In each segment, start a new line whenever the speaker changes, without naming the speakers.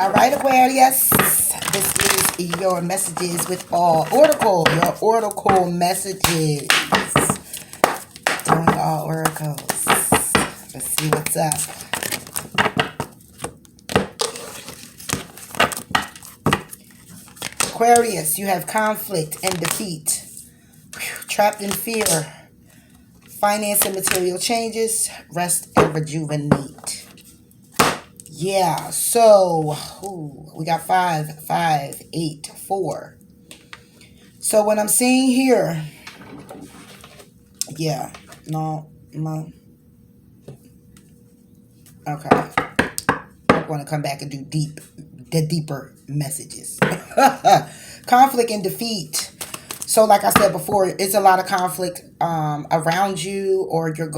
All right, Aquarius. This is your messages with all Oracle. Your Oracle messages. Doing all oracles. Let's see what's up. Aquarius, you have conflict and defeat. Trapped in fear. Finance and material changes. Rest and rejuvenate. Yeah, so we got 5, 5, 8, 4. So what I'm seeing here, yeah, no. Okay, I'm going to come back and do the deeper messages. Conflict and defeat. So like I said before, it's a lot of conflict around you, or you're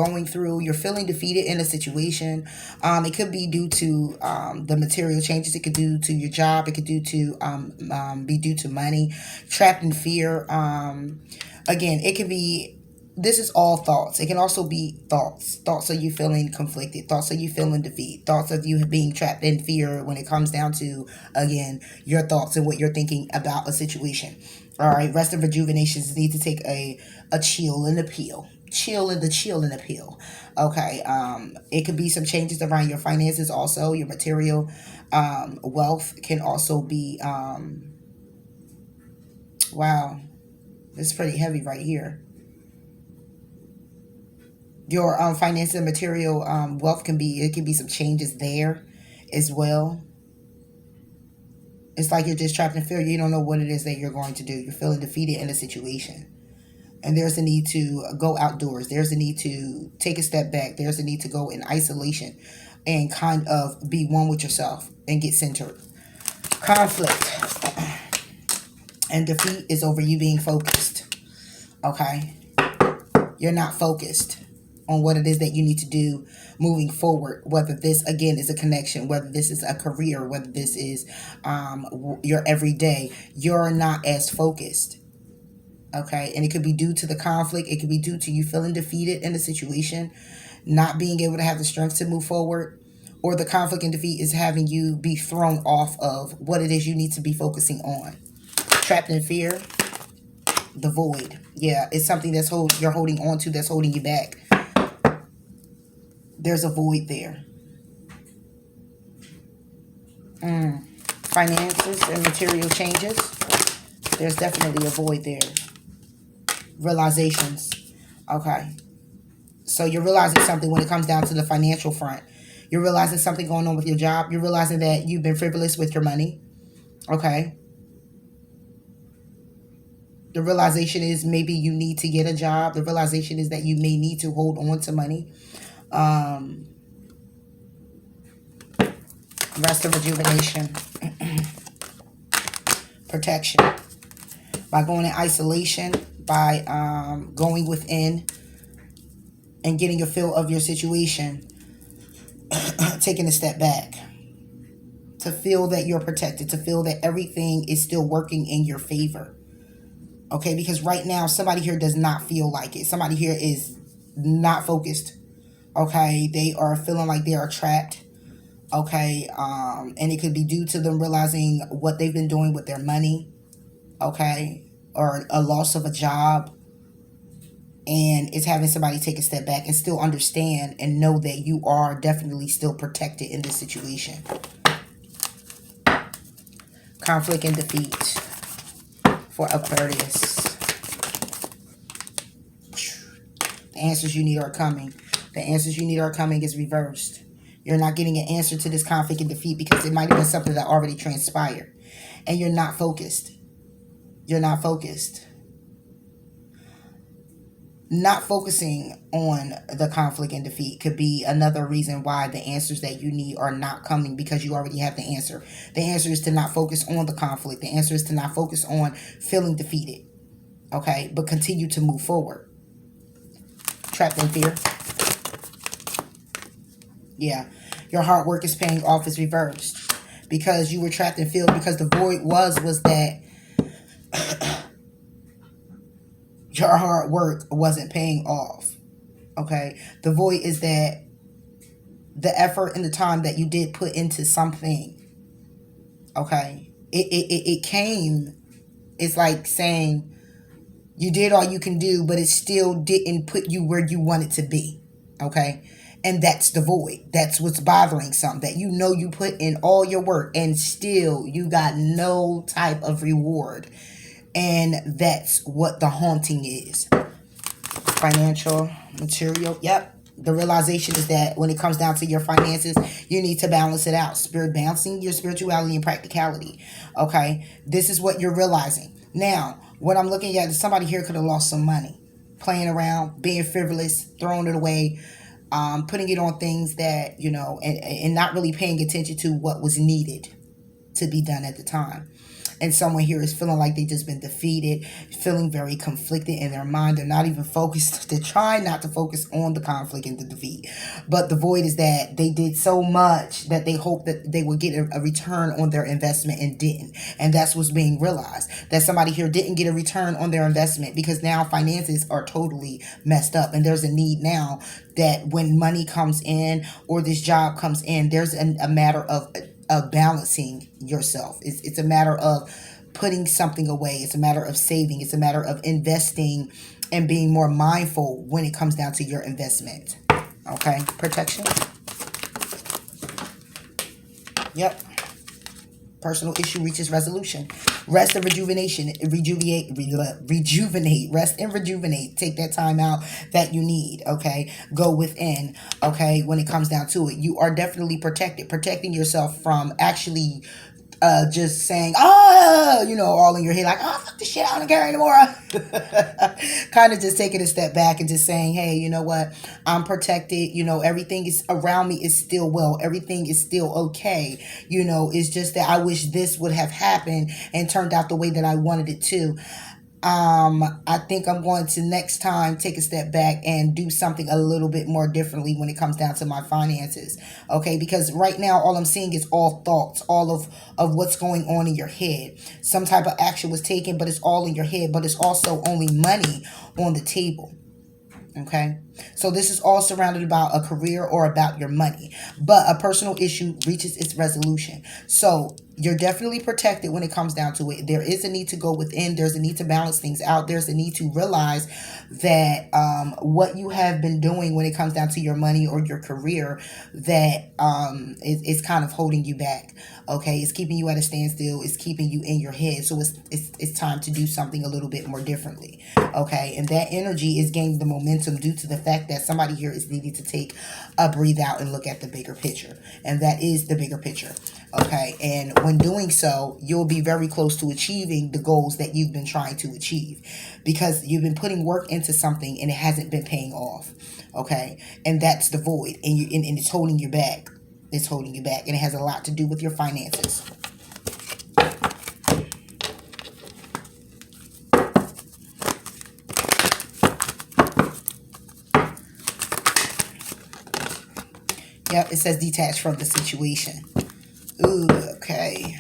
feeling defeated in a situation. It could be due to the material changes. It could be due to your job. It could be due to money. Trapped in fear. Again, it could be, this is all thoughts. It can also be thoughts. Thoughts of you feeling conflicted. Thoughts of you feeling defeat. Thoughts of you being trapped in fear when it comes down to, again, your thoughts and what you're thinking about a situation. All right, rest and rejuvenations need to take a chill and a peel. Chill and a peel. Okay, it could be some changes around your finances also. Your material wealth can also be, wow, this is pretty heavy right here. Your finance and material wealth can be some changes there as well. It's like you're just trapped in fear. You don't know what it is that you're going to do. You're feeling defeated in a situation. And there's a need to go outdoors. There's a need to take a step back. There's a need to go in isolation and kind of be one with yourself and get centered. Conflict and defeat is over you being focused. Okay? You're not focused on what it is that you need to do moving forward, whether this again is a connection, whether this is a career, whether this is your everyday. You're not as focused. Okay, and it could be due to the conflict. It could be due to you feeling defeated in the situation, not being able to have the strength to move forward, or the conflict and defeat is having you be thrown off of what it is you need to be focusing on. Trapped in fear. The void. Yeah, it's something that's you're holding on to, that's holding you back. There's a void there. Finances and material changes. There's definitely a void there. Realizations. Okay. So you're realizing something when it comes down to the financial front. You're realizing something going on with your job. You're realizing that you've been frivolous with your money. Okay. The realization is maybe you need to get a job. The realization is that you may need to hold on to money. Rest and rejuvenation. Protection. By going in isolation, by going within and getting a feel of your situation, taking a step back to feel that you're protected, to feel that everything is still working in your favor. Okay, because right now somebody here does not feel like it. Somebody here is not focused. Okay, they are feeling like they are trapped. Okay, and it could be due to them realizing what they've been doing with their money. Okay, or a loss of a job. And it's having somebody take a step back and still understand and know that you are definitely still protected in this situation. Conflict and defeat for Aquarius. The answers you need are coming. The answers you need are coming is reversed. You're not getting an answer to this conflict and defeat because it might have been something that already transpired. And you're not focused. You're not focused. Not focusing on the conflict and defeat could be another reason why the answers that you need are not coming, because you already have the answer. The answer is to not focus on the conflict. The answer is to not focus on feeling defeated. Okay, but continue to move forward. Trapped in fear. Yeah, your hard work is paying off is reversed because you were trapped in fear, because the void was that your hard work wasn't paying off. Okay, the void is that the effort and the time that you did put into something Okay. It came, it's like saying you did all you can do, but it still didn't put you where you wanted to be. Okay. And that's the void. That's what's bothering something, that you know you put in all your work and still you got no type of reward. And that's what the haunting is. Financial, material. Yep. The realization is that when it comes down to your finances, you need to balance it out. Spirit balancing your spirituality and practicality. Okay. This is what you're realizing. Now, what I'm looking at is somebody here could have lost some money playing around, being frivolous, throwing it away, putting it on things that, and not really paying attention to what was needed to be done at the time. And someone here is feeling like they've just been defeated, feeling very conflicted in their mind. They're not even focused. They're trying not to focus on the conflict and the defeat. But the void is that they did so much that they hoped that they would get a return on their investment and didn't. And that's what's being realized. That somebody here didn't get a return on their investment because now finances are totally messed up. And there's a need now that when money comes in or this job comes in, there's a matter of balancing yourself. It's a matter of putting something away. It's a matter of saving. It's a matter of investing and being more mindful when it comes down to your investment. Okay, protection. Yep. Personal issue reaches resolution. Rest and rejuvenation. Rejuvenate. Rest and rejuvenate. Take that time out that you need. Okay. Go within. Okay. When it comes down to it, you are definitely protected. Protecting yourself from actually just saying, all in your head, like, fuck this shit, I don't care anymore. Kind of just taking a step back and just saying, hey, you know what? I'm protected. Everything is around me is still well. Everything is still okay. It's just that I wish this would have happened and turned out the way that I wanted it to. I think I'm going to next time take a step back and do something a little bit more differently when it comes down to my finances. Okay, because right now all I'm seeing is all thoughts, all of what's going on in your head. Some type of action was taken, but it's all in your head, but it's also only money on the table. Okay, so this is all surrounded about a career or about your money, but a personal issue reaches its resolution. So you're definitely protected when it comes down to it. There is a need to go within. There's a need to balance things out. There's a need to realize that what you have been doing when it comes down to your money or your career, that is kind of holding you back. Okay, it's keeping you at a standstill. It's keeping you in your head. So it's time to do something a little bit more differently. Okay, and that energy is gaining the momentum due to the fact that somebody here is needing to take a breathe out and look at the bigger picture. And that is the bigger picture. Okay, and when doing so, you'll be very close to achieving the goals that you've been trying to achieve, because you've been putting work into something and it hasn't been paying off. Okay, and that's the void, and it's holding you back. It's holding you back, and it has a lot to do with your finances. Yep, it says detach from the situation. Ooh, okay.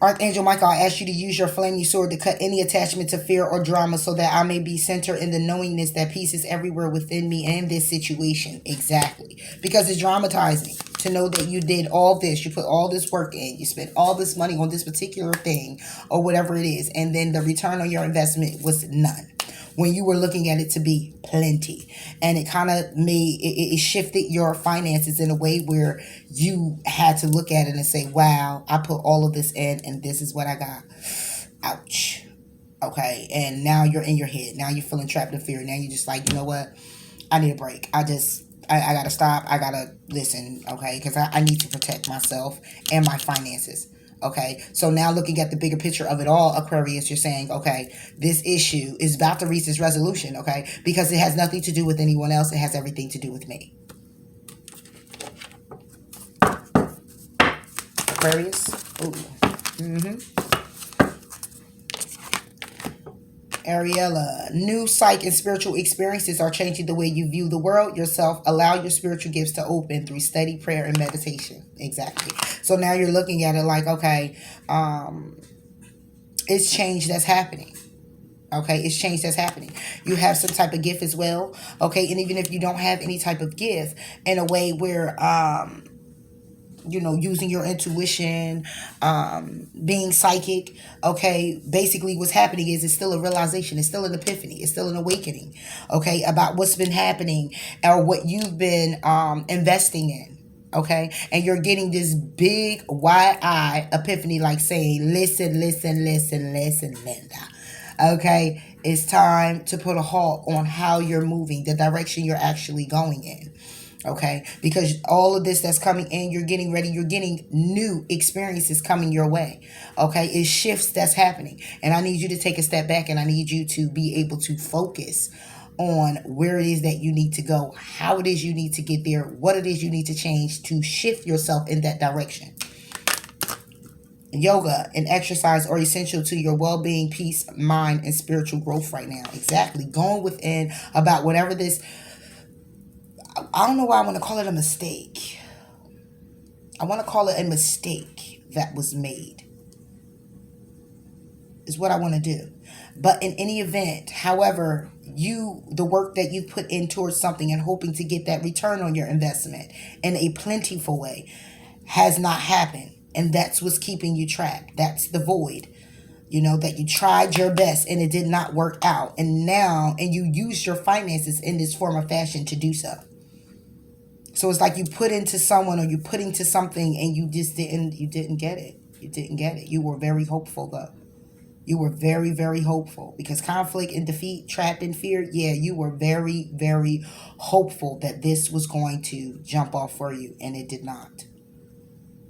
Archangel Michael, I ask you to use your flaming sword to cut any attachment to fear or drama so that I may be centered in the knowingness that peace is everywhere within me and this situation. Exactly. Because it's dramatizing to know that you did all this. You put all this work in. You spent all this money on this particular thing or whatever it is. And then the return on your investment was none, when you were looking at it to be plenty. And it kind of made, it shifted your finances in a way where you had to look at it and say, wow, I put all of this in and this is what I got. Ouch. Okay. And now you're in your head. Now you're feeling trapped in fear. Now you're just like, you know what? I need a break. I got to stop. I got to listen. Okay. Because I need to protect myself and my finances. Okay, so now looking at the bigger picture of it all, Aquarius, you're saying, okay, this issue is about to reach its resolution, okay, because it has nothing to do with anyone else. It has everything to do with me. Aquarius. Ooh. Ariella, new psych and spiritual experiences are changing the way you view the world, yourself. Allow your spiritual gifts to open through steady prayer and meditation. Exactly. So now you're looking at it like, okay, it's change that's happening. Okay, it's change that's happening. You have some type of gift as well. Okay, and even if you don't have any type of gift, in a way where you know, using your intuition, being psychic. Okay, basically what's happening is it's still a realization, it's still an epiphany, it's still an awakening, okay, about what's been happening or what you've been investing in. Okay, and you're getting this big wide eye epiphany, like saying, listen, listen, listen, listen, Linda. Okay, it's time to put a halt on how you're moving, the direction you're actually going in. Okay, because all of this that's coming in, you're getting ready, you're getting new experiences coming your way. Okay, it's shifts that's happening, and I need you to take a step back, and I need you to be able to focus on where it is that you need to go, how it is you need to get there, what it is you need to change to shift yourself in that direction. Yoga and exercise are essential to your well-being, peace, mind, and spiritual growth right now. Exactly. Going within about whatever this, I don't know why I want to call it a mistake. I want to call it a mistake that was made, is what I want to do. But in any event, however, the work that you put in towards something and hoping to get that return on your investment in a plentiful way has not happened. And that's what's keeping you trapped. That's the void. You know, that you tried your best and it did not work out. And you use your finances in this form of fashion to do so. So it's like you put into someone or you put into something and you didn't get it. You didn't get it. You were very hopeful though. You were very, very hopeful, because conflict and defeat, trapped in fear. Yeah, you were very, very hopeful that this was going to jump off for you, and it did not.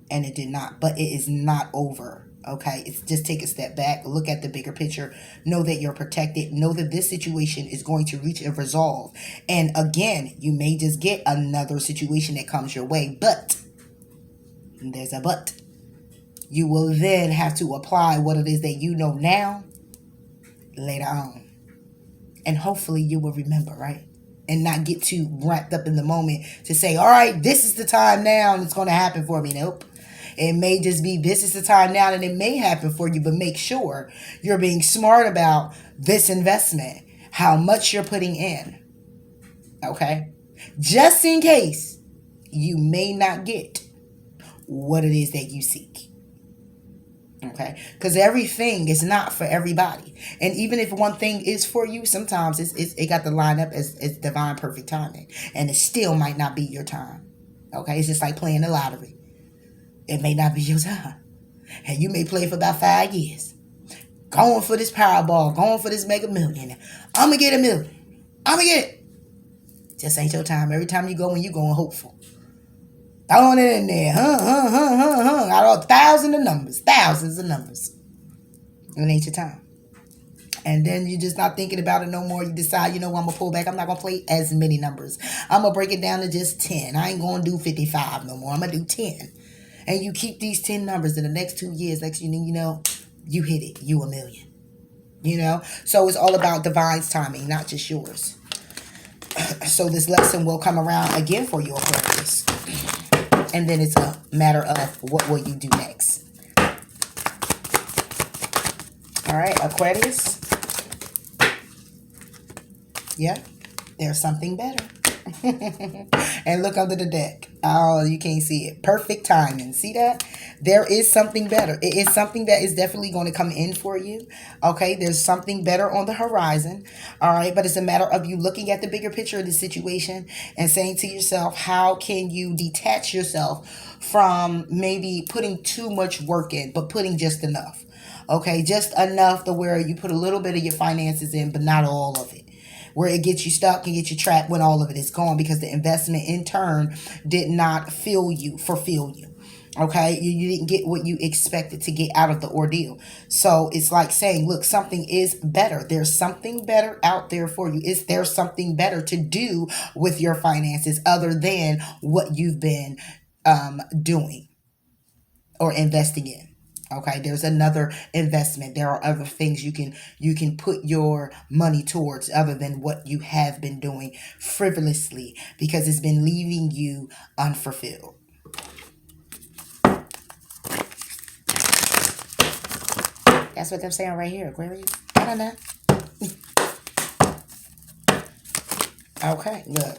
And it did not, but it is not over. Okay, it's just take a step back, look at the bigger picture, know that you're protected, know that this situation is going to reach a resolve. And again, you may just get another situation that comes your way, but there's a but. You will then have to apply what it is that you know now later on. And hopefully you will remember, right? And not get too wrapped up in the moment to say, all right, this is the time now and it's going to happen for me. Nope. It may just be this is the time now and it may happen for you, but make sure you're being smart about this investment, how much you're putting in. Okay? Just in case you may not get what it is that you seek. Okay, because everything is not for everybody, and even if one thing is for you, sometimes it got to line up as divine perfect timing, and it still might not be your time. Okay, it's just like playing the lottery. It may not be your time, and you may play for about 5 years, going for this Powerball, going for this Mega Million. I'm gonna get $1 million. I'm gonna get it. Just ain't your time. Every time you go, when you going hopeful. Throwing it in there, out of thousands of numbers. It ain't your time. And then you're just not thinking about it no more. You decide, you know what, I'm going to pull back. I'm not going to play as many numbers. I'm going to break it down to just 10. I ain't going to do 55 no more. I'm going to do 10. And you keep these 10 numbers in the next 2 years. Next you know, you hit it. You $1 million. You know? So it's all about divine's timing, not just yours. So this lesson will come around again for you, Aquarius. And then it's a matter of what will you do next. All right, Aquarius. Yeah, there's something better. And look under the deck. Oh, you can't see it. Perfect timing. See that? There is something better. It is something that is definitely going to come in for you. Okay, there's something better on the horizon. All right, but it's a matter of you looking at the bigger picture of the situation and saying to yourself, how can you detach yourself from maybe putting too much work in, but putting just enough. Okay, just enough to where you put a little bit of your finances in, but not all of it. Where it gets you stuck and get you trapped when all of it is gone, because the investment in turn did not fulfill you. Okay, you didn't get what you expected to get out of the ordeal. So it's like saying, look, something is better. There's something better out there for you. Is there something better to do with your finances other than what you've been doing or investing in? Okay, there's another investment. There are other things you can put your money towards other than what you have been doing frivolously, because it's been leaving you unfulfilled. That's what they're saying right here, Aquarius. I don't know. Okay, look.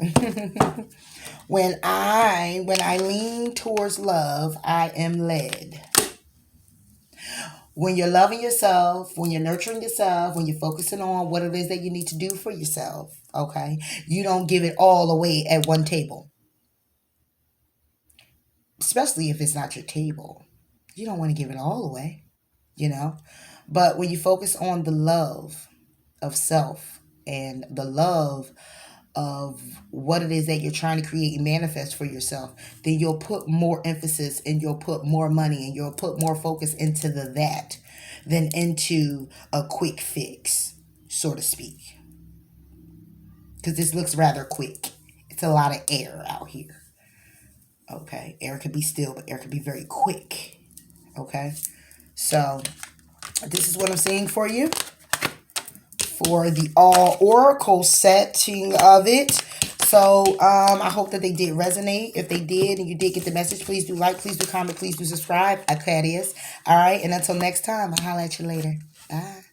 When I lean towards love, I am led. When you're loving yourself, when you're nurturing yourself, when you're focusing on what it is that you need to do for yourself, okay, you don't give it all away at one table, especially if it's not your table. You don't want to give it all away, you know. But when you focus on the love of self and the love of what it is that you're trying to create and manifest for yourself, then you'll put more emphasis and you'll put more money and you'll put more focus into the that than into a quick fix, so to speak. Because this looks rather quick. It's a lot of air out here. Okay. Air could be still, but air could be very quick. Okay. So this is what I'm seeing for you for the all oracle setting of it. So I hope that they did resonate. If they did and you did get the message, please do like, please do comment, please do subscribe. Aquarius. All right. And until next time, I'll holler at you later. Bye.